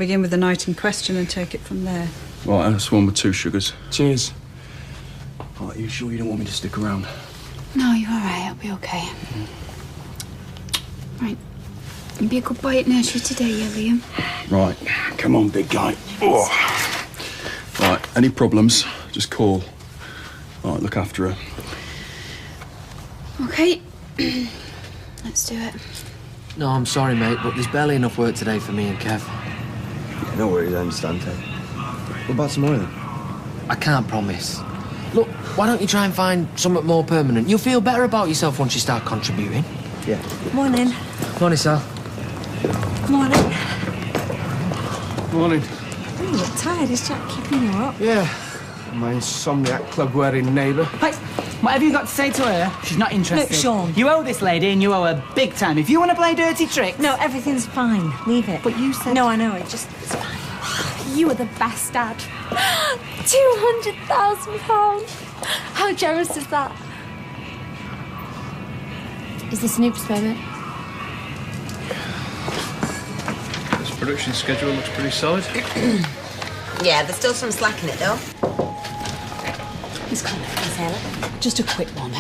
begin with the night in question and take it from there. Right, that's one with 2 sugars. Cheers. Right, you sure you don't want me to stick around? No, you're all right. I'll be okay. Right. You be a good boy at nursery today, yeah, Liam? Right, come on, big guy. Oh. Right, any problems, just call. Right, look after her. Okay. Let's do it. No, I'm sorry, mate, but there's barely enough work today for me and Kev. Yeah, no worries, I understand, Ted. What about tomorrow, then? I can't promise. Look, why don't you try and find something more permanent? You'll feel better about yourself once you start contributing. Yeah. Morning. Morning, Sal. Morning. Morning. Oh, you look tired. Is Jack keeping you up? Yeah. My insomniac club-wearing neighbour. Wait, whatever you got to say to her, she's not interested. Look, Sean. You owe this lady and you owe her big time. If you want to play dirty tricks... No, everything's fine. Leave it. But you said... No, I know. It's fine. You were the best dad. £200,000. How generous is that? Is this an oops moment? This production schedule looks pretty solid. Yeah, there's still some slack in it, though. Miss Connor, Miss Ella, just a quick one.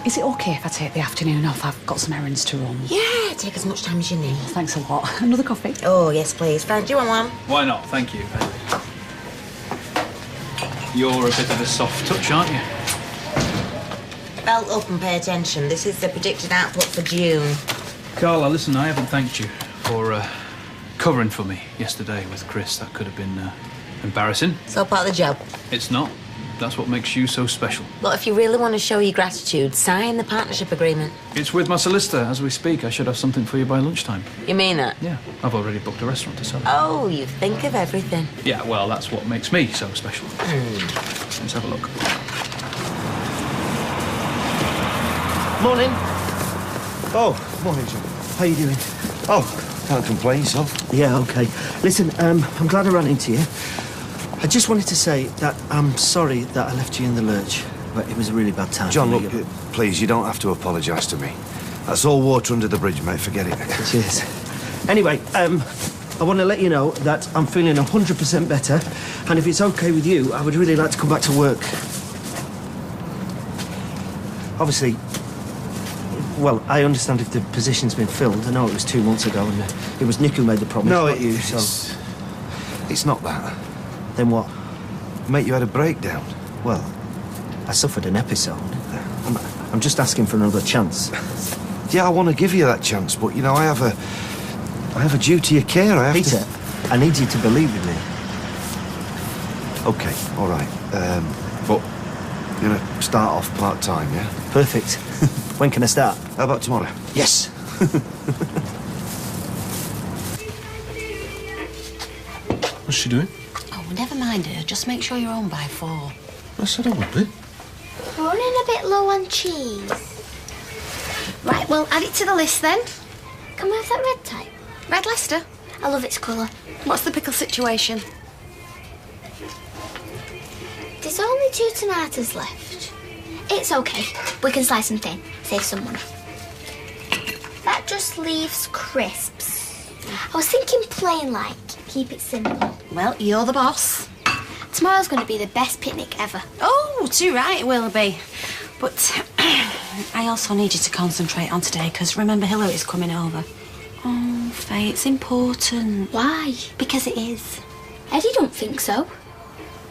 Is it OK if I take the afternoon off? I've got some errands to run. Yeah, take as much time as you need. Thanks a lot. Another coffee? Oh, yes, please. Frank, do you want one? Why not? Thank you. You're a bit of a soft touch, aren't you? Belt up and pay attention. This is the predicted output for June. Carla, listen, I haven't thanked you for covering for me yesterday with Chris. That could have been embarrassing. It's all part of the job. It's not. That's what makes you so special. Look, if you really want to show your gratitude, sign the partnership agreement. It's with my solicitor. As we speak, I should have something for you by lunchtime. You mean that? Yeah. I've already booked a restaurant to sell. Oh, you think of everything. Yeah, well, that's what makes me so special. Let's have a look. Morning. Oh, morning, John. How you doing? Oh, can't complain, so. Yeah, OK. Listen, I'm glad I ran into you. I just wanted to say that I'm sorry that I left you in the lurch, but it was a really bad time. John, look, please, you don't have to apologise to me. That's all water under the bridge, mate. Forget it. Cheers. Anyway, I want to let you know that I'm feeling 100% better, and if it's OK with you, I would really like to come back to work. Obviously, well, I understand if the position's been filled. I know it was 2 months ago, and it was Nick who made the promise. No, it's not that. Then what? Mate, you had a breakdown. Well, I suffered an episode. I'm just asking for another chance. Yeah, I want to give you that chance, but, you know, I have a duty of care. Peter, I need you to believe in me. OK, all right. But you're going to start off part-time, yeah? Perfect. When can I start? How about tomorrow? Yes. What's she doing? Oh, never mind her. Just make sure you're home by 4. I said I would be. We're running a bit low on cheese. Right, well, add it to the list then. Can we have that red type? Red Leicester? I love its colour. What's the pickle situation? There's only 2 tomatoes left. It's OK. We can slice them thin. Save some money. That just leaves crisps. I was thinking plain like. Keep it simple. Well, you're the boss. Tomorrow's going to be the best picnic ever. Oh, too right it will be. But I also need you to concentrate on today, because remember, Hillary is coming over. Oh, Faye, it's important. Why? Because it is. Eddie don't think so.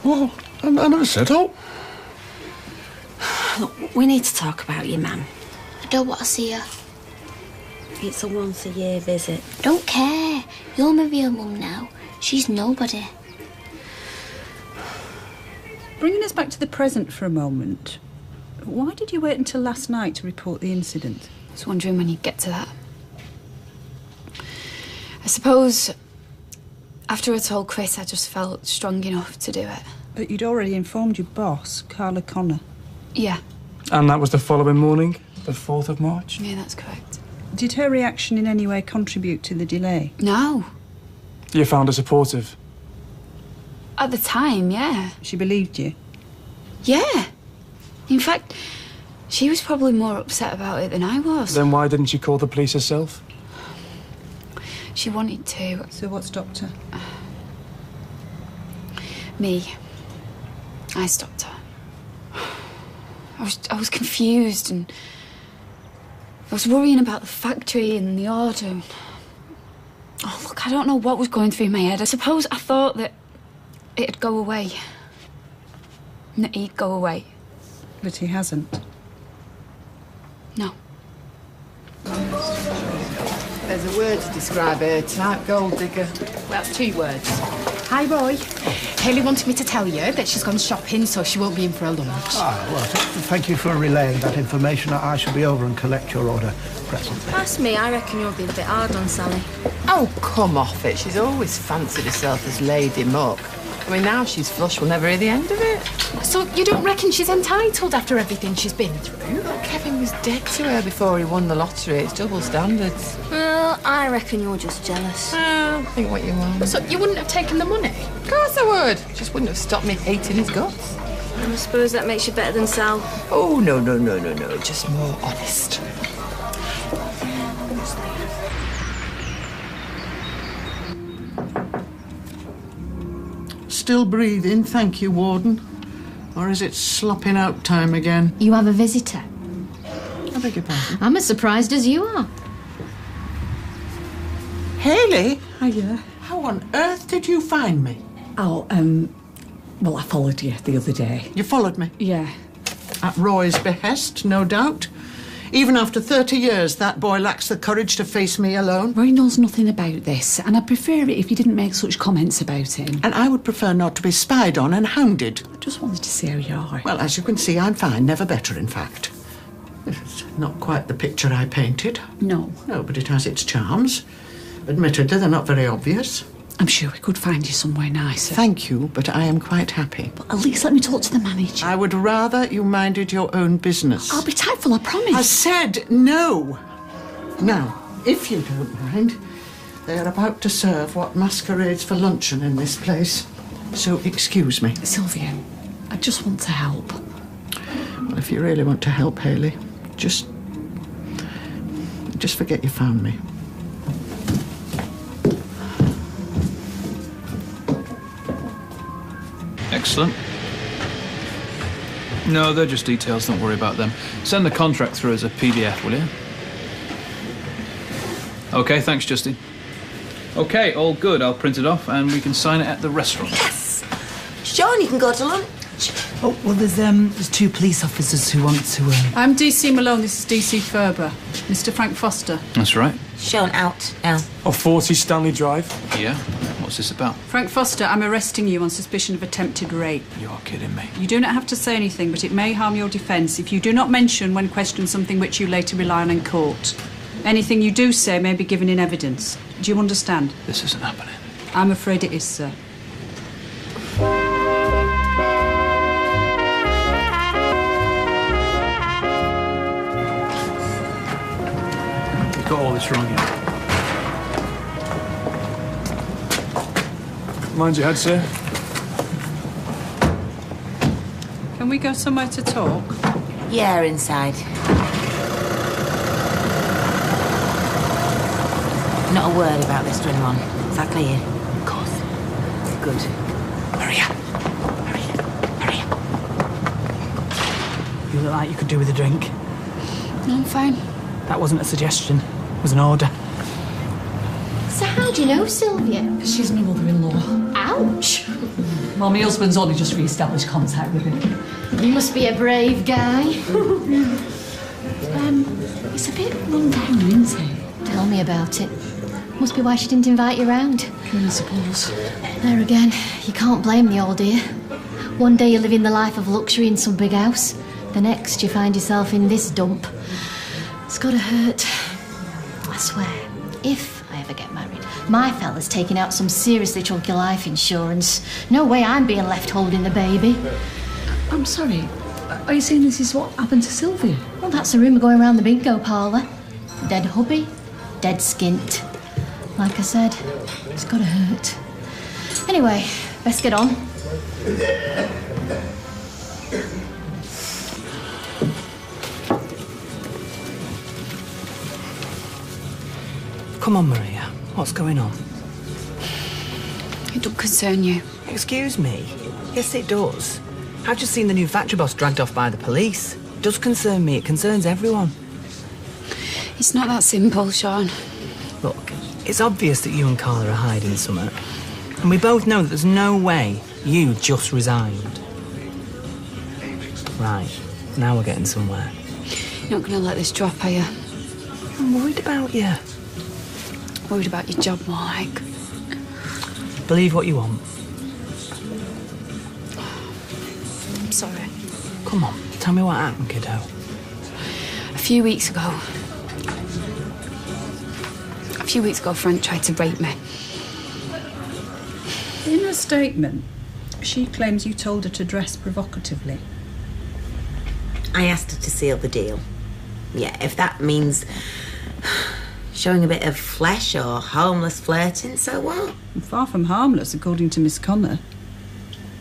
Well, I never said that. Look, we need to talk about your mum. I don't want to see her. It's a once-a-year visit. Don't care. You're my real mum now. She's nobody. Bringing us back to the present for a moment, why did you wait until last night to report the incident? I was wondering when you'd get to that. I suppose after I told Chris, I just felt strong enough to do it. But you'd already informed your boss, Carla Connor. Yeah. And that was the following morning, the 4th of March? Yeah, that's correct. Did her reaction in any way contribute to the delay? No. You found her supportive? At the time, yeah. She believed you? Yeah. In fact, she was probably more upset about it than I was. Then why didn't you call the police herself? She wanted to. So what stopped her? Me. I stopped her. I was confused and I was worrying about the factory and the order. Oh, look, I don't know what was going through my head. I suppose I thought that it'd go away. And that he'd go away. But he hasn't. No. There's a word to describe her type, gold digger. Well, 2 words. Hi, Roy. Hayley wanted me to tell you that she's gone shopping, so she won't be in for her lunch. Ah, well, thank you for relaying that information. I shall be over and collect your order presently. Ask me, I reckon you're being a bit hard on Sally. Oh, come off it. She's always fancied herself as Lady Muck. I mean, now she's flush, we'll never hear the end of it. So you don't reckon she's entitled after everything she's been through? Look, Kevin was dead to her before he won the lottery. It's double standards. Well, I reckon you're just jealous. Well, think what you want. So you wouldn't have taken the money? Of course I would. Just wouldn't have stopped me hating his guts. I suppose that makes you better than Sal. Oh, no. Just more honest. Still breathing, thank you, Warden. Or is it slopping out time again? You have a visitor. I beg your pardon? I'm as surprised as you are. Hayley? Hiya. How on earth did you find me? Oh, well, I followed you the other day. You followed me? Yeah. At Roy's behest, no doubt. Even after 30 years, that boy lacks the courage to face me alone. Roy knows nothing about this, and I'd prefer it if you didn't make such comments about him. And I would prefer not to be spied on and hounded. I just wanted to see how you are. Well, as you can see, I'm fine, never better, in fact. It's not quite the picture I painted. No. No, but it has its charms. Admittedly, they're not very obvious. I'm sure we could find you somewhere nicer. Thank you, but I am quite happy. But at least let me talk to the manager. I would rather you minded your own business. I'll be tactful, I promise. I said no. Now, if you don't mind, they are about to serve what masquerades for luncheon in this place. So excuse me. Sylvia, I just want to help. Well, if you really want to help, Hayley, just forget you found me. Excellent. No, they're just details, don't worry about them. Send the contract through as a PDF, will you? OK, thanks, Justin. OK, all good. I'll print it off and we can sign it at the restaurant. Yes! Sean, you can go to lunch. Oh, well, there's 2 police officers who want to... I'm DC Malone, this is DC Ferber. Mr. Frank Foster. That's right. Sean, out now. Of 40 Stanley Drive? Yeah? What's this about? Frank Foster, I'm arresting you on suspicion of attempted rape. You're kidding me. You do not have to say anything, but it may harm your defence if you do not mention when questioned something which you later rely on in court. Anything you do say may be given in evidence. Do you understand? This isn't happening. I'm afraid it is, sir. Got all this wrong here. Mind your head, sir. Can we go somewhere to talk? Yeah, inside. Not a word about this to anyone. Is that clear? Of course. Good. Hurry up. Hurry up. You look like you could do with a drink. No, I'm fine. That wasn't a suggestion. It was an order. So how do you know Sylvia? She's my mother-in-law. Ouch! Well, my husband's only just re-established contact with him. You must be a brave guy. It's a bit run down, isn't it? Tell me about it. Must be why she didn't invite you round. I suppose. There again, you can't blame the old dear. One day you're living the life of luxury in some big house. The next you find yourself in this dump. It's gotta hurt. I swear, if I ever get married, my fella's taking out some seriously chunky life insurance. No way I'm being left holding the baby. I'm sorry. Are you saying this is what happened to Sylvia? Well, that's a rumour going around the bingo parlour. Dead hubby, dead skint. Like I said, it's gotta hurt. Anyway, best get on. Come on, Maria. What's going on? It don't concern you. Excuse me? Yes, it does. I've just seen the new factory boss dragged off by the police. It does concern me. It concerns everyone. It's not that simple, Sean. Look, it's obvious that you and Carla are hiding something. And we both know that there's no way you just resigned. Right, now we're getting somewhere. You're not going to let this drop, are you? I'm worried about you. Worried about your job, more like. Believe what you want. I'm sorry. Come on, tell me what happened, kiddo. A few weeks ago, Frank tried to rape me. In her statement, she claims you told her to dress provocatively. I asked her to seal the deal. Yeah, if that means showing a bit of flesh or harmless flirting, so what? Far from harmless, according to Miss Connor.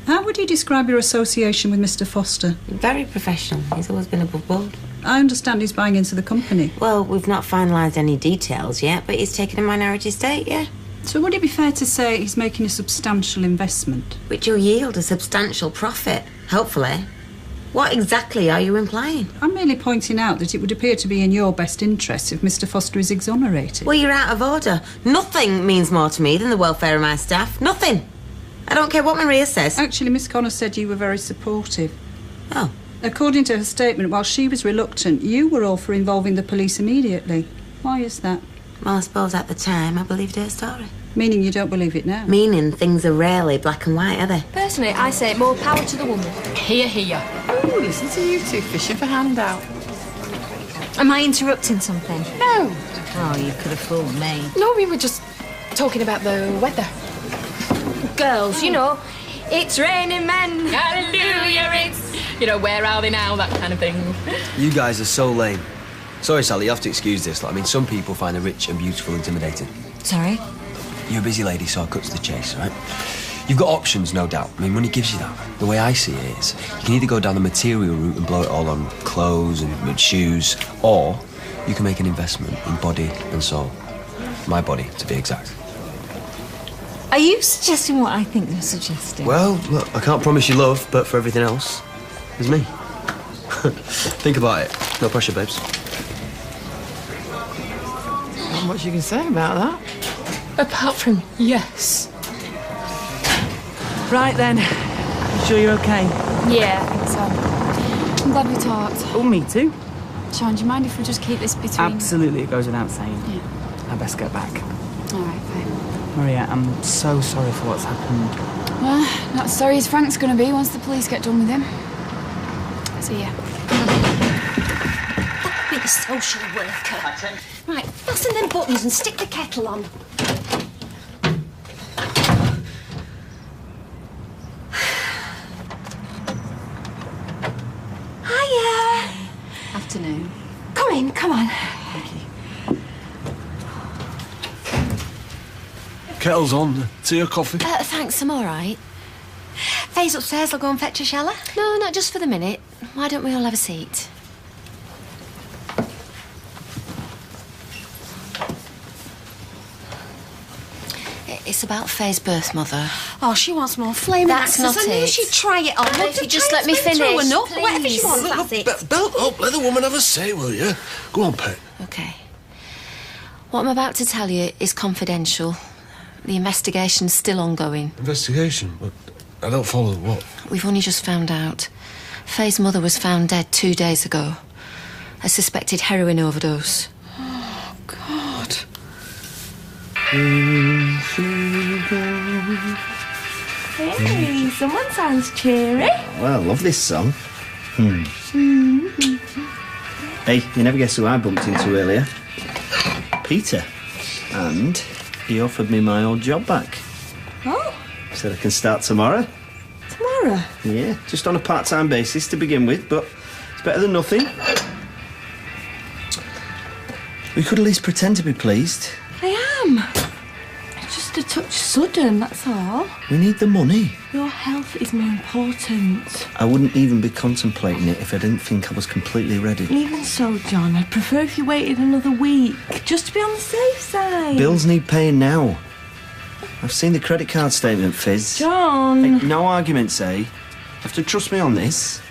How would you describe your association with Mr. Foster? Very professional. He's always been above board. I understand he's buying into the company. Well, we've not finalised any details yet, but he's taken a minority stake, yeah? So would it be fair to say he's making a substantial investment? Which will yield a substantial profit, hopefully. What exactly are you implying? I'm merely pointing out that it would appear to be in your best interests if Mr. Foster is exonerated. Well, you're out of order. Nothing means more to me than the welfare of my staff. Nothing. I don't care what Maria says. Actually, Miss Connor said you were very supportive. Oh. According to her statement, while she was reluctant, you were all for involving the police immediately. Why is that? Well, I suppose at the time I believed her story. Meaning you don't believe it now? Meaning things are rarely black and white, are they? Personally, I say more power to the woman. Here, here. Ooh, listen to you two fishing for handout. Am I interrupting something? No. Oh, you could have fooled me. No, we were just talking about the weather. Girls, you know, it's raining men. Hallelujah, it's... You know, where are they now, that kind of thing. You guys are so lame. Sorry, Sally, you have to excuse this. I mean, some people find the rich and beautiful intimidating. Sorry? You're a busy lady, so I'll cut to the chase, right? You've got options, no doubt. I mean, money gives you that. The way I see it is, you can either go down the material route and blow it all on clothes and shoes, or you can make an investment in body and soul. My body, to be exact. Are you suggesting what I think you're suggesting? Well, look, I can't promise you love, but for everything else, there's me. Think about it. No pressure, babes. Not much you can say about that. Apart from yes. Right then. You sure you're okay? Yeah, I think so. I'm glad we talked. Oh, me too. Sean, do you mind if we just keep this between... Absolutely, it goes without saying. Yeah. I best get back. All right, fine. Maria, I'm so sorry for what's happened. Well, not as sorry as Frank's going to be once the police get done with him. See ya. That'd be the social worker. Right, fasten them buttons and stick the kettle on. Hiya. Afternoon. Come in, come on. Kettle's on. Tea or coffee? Thanks, I'm all right. Faye's upstairs, I'll go and fetch her, shall I? No, not just for the minute. Why don't we all have a seat? It's about Faye's birth mother. Oh, she wants more flaming That's axes. not I knew it. she'd try it on. If you just let me finish, Enough. please. Whatever she wants, that's it. Belt up, let the woman have a say, will you? Go on, Pet. OK. What I'm about to tell you is confidential. The investigation's still ongoing. Investigation? But I don't follow what? We've only just found out. Faye's mother was found dead 2 days ago. A suspected heroin overdose. Oh, God. Hey, someone sounds cheery. Well, I love this song. Hey, you never guess who I bumped into earlier? Peter. And he offered me my old job back. Oh? Said I can start tomorrow. Tomorrow? Yeah, just on a part-time basis to begin with, but it's better than nothing. We could at least pretend to be pleased. I am. just a touch sudden, that's all. We need the money. Your health is more important. I wouldn't even be contemplating it if I didn't think I was completely ready. Even so, John, I'd prefer if you waited another week, just to be on the safe side. Bills need paying now. I've seen the credit card statement, Fizz. John! Hey, no arguments, eh? You have to trust me on this.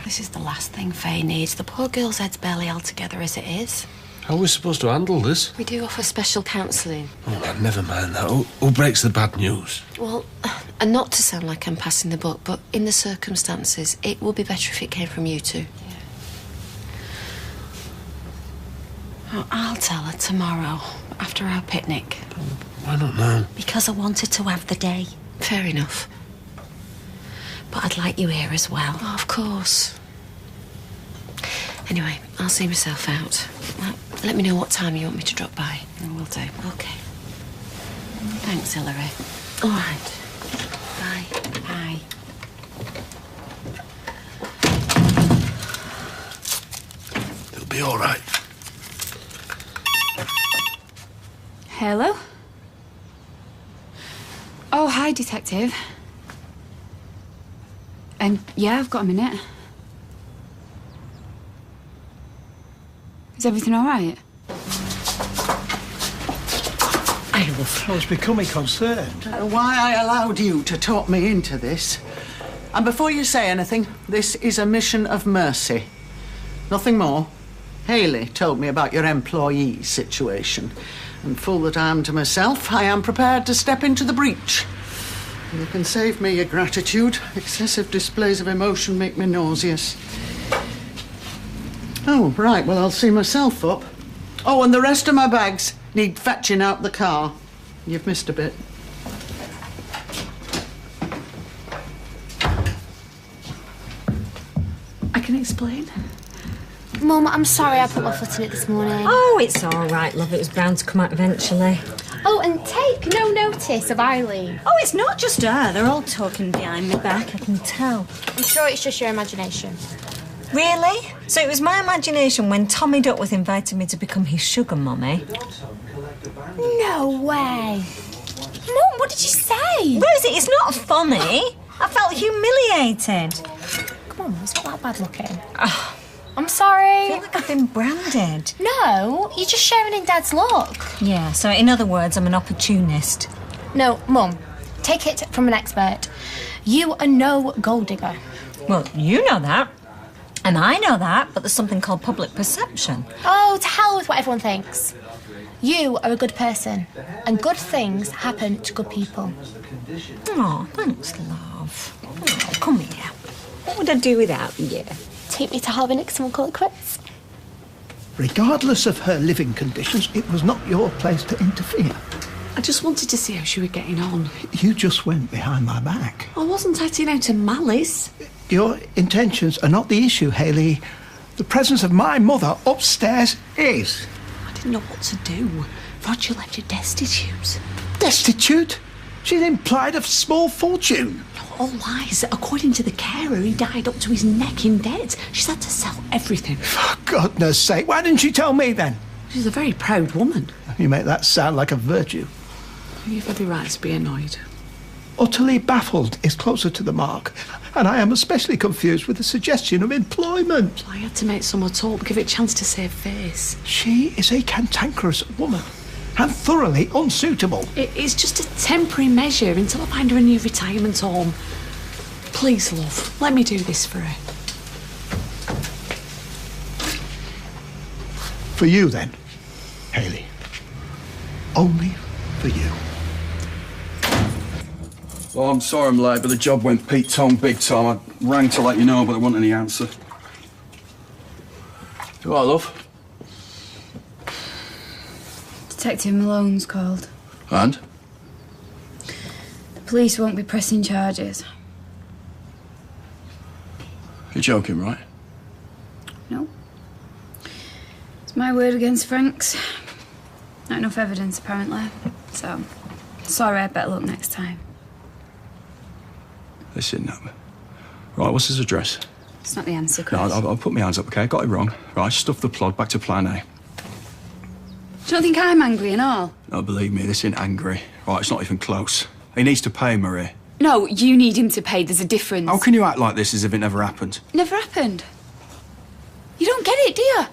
This is the last thing Faye needs. The poor girl's head's barely held together as it is. How are we supposed to handle this? We do offer special counselling. Oh, never mind that. Who breaks the bad news? Well, and not to sound like I'm passing the buck, but in the circumstances, it would be better if it came from you two. Oh, I'll tell her tomorrow, after our picnic. Why not now? Because I wanted to have the day. Fair enough. But I'd like you here as well. Oh, of course. Anyway, I'll see myself out. Well, let me know what time you want me to drop by. I will do. Okay. Thanks, Hilary. All right. Bye. Bye. It'll be all right. Hello? Oh, hi, Detective. Yeah, I've got a minute. Is everything all right? I was becoming concerned. Why I allowed you to talk me into this. And before you say anything, this is a mission of mercy. Nothing more. Hayley told me about your employee situation. And fool that I am to myself, I am prepared to step into the breach. You can save me your gratitude. Excessive displays of emotion make me nauseous. Oh, right, well, I'll see myself up. Oh, and the rest of my bags need fetching out the car. You've missed a bit. I can explain. Mum, I'm sorry I put my foot in it this morning. Oh, it's all right, love. It was bound to come out eventually. Oh, and take no notice of Eileen. Oh, it's not just her. They're all talking behind my back, I can tell. I'm sure it's just your imagination. Really? So it was my imagination when Tommy Duckworth invited me to become his sugar mummy? No way. Mum, what did you say? Rosie, it's not funny. I felt humiliated. Come on, it's not that bad looking. Oh, I'm sorry. I feel like I've been branded. No, you're just sharing in Dad's look. Yeah, so in other words, I'm an opportunist. No, Mum, take it from an expert. You are no gold digger. Well, you know that. And I know that, but there's something called public perception. Oh, to hell with what everyone thinks. You are a good person, and good things happen to good people. Oh, thanks, love. Oh, come here. What would I do without you? Take me to Harvey Nixon, we'll call it quits. Regardless of her living conditions, it was not your place to interfere. I just wanted to see how she was getting on. You just went behind my back. I wasn't acting out of malice. Your intentions are not the issue, Hayley. The presence of my mother upstairs is. I didn't know what to do. Roger left you destitute. Destitute? She's implied a small fortune. All lies. According to the carer, he died up to his neck in debt. She's had to sell everything. For goodness sake, why didn't she tell me then? She's a very proud woman. You make that sound like a virtue. You've every right to be annoyed. Utterly baffled is closer to the mark, and I am especially confused with the suggestion of employment. I had to make someone talk, give it a chance to save face. She is a cantankerous woman, and thoroughly unsuitable. It's just a temporary measure until I find her a new retirement home. Please, love, let me do this for her. For you, then, Hayley. Only for you. Well, I'm sorry I'm late, but the job went Pete Tone big time. I rang to let you know, but there wasn't any answer. You all right, love? Detective Malone's called. And? The police won't be pressing charges. You're joking, right? No. It's my word against Frank's. Not enough evidence, apparently. So, sorry, I'd better look next time. Listen, no. Right, what's his address? It's not the answer, No, Chris. I'll put my hands up, OK? Got it wrong. Right, stuff the plod, back to plan A. Do you not think I'm angry and all? No, believe me, this ain't angry. Right, it's not even close. He needs to pay, Marie. No, you need him to pay. There's a difference. How can you act like this as if it never happened? Never happened. You don't get it, do you?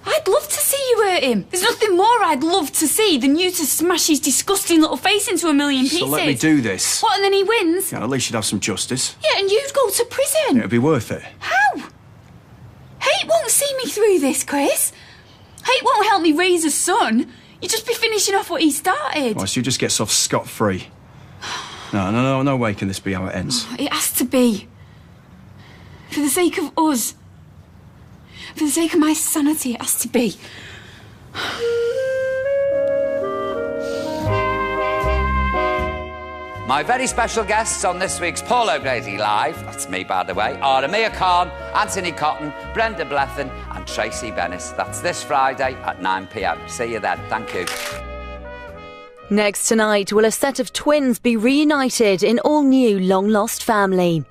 I'd love to see you hurt him. There's nothing more I'd love to see than you to smash his disgusting little face into a million pieces. So let me do this. What, and then he wins? Yeah, at least you'd have some justice. Yeah, and you'd go to prison. It'd be worth it. How? Hate won't see me through this, Chris. Hate won't help me raise a son. You'd just be finishing off what he started. Right, so you just get off scot-free. No way can this be how it ends. It has to be. For the sake of us. For the sake of my sanity, it has to be. My very special guests on this week's Paul O'Grady Live, that's me by the way, are Amir Khan, Anthony Cotton, Brenda Blethyn and Tracy Bennis. That's this Friday at 9 p.m. See you then. Thank you. Next tonight, will a set of twins be reunited in all-new Long Lost Family?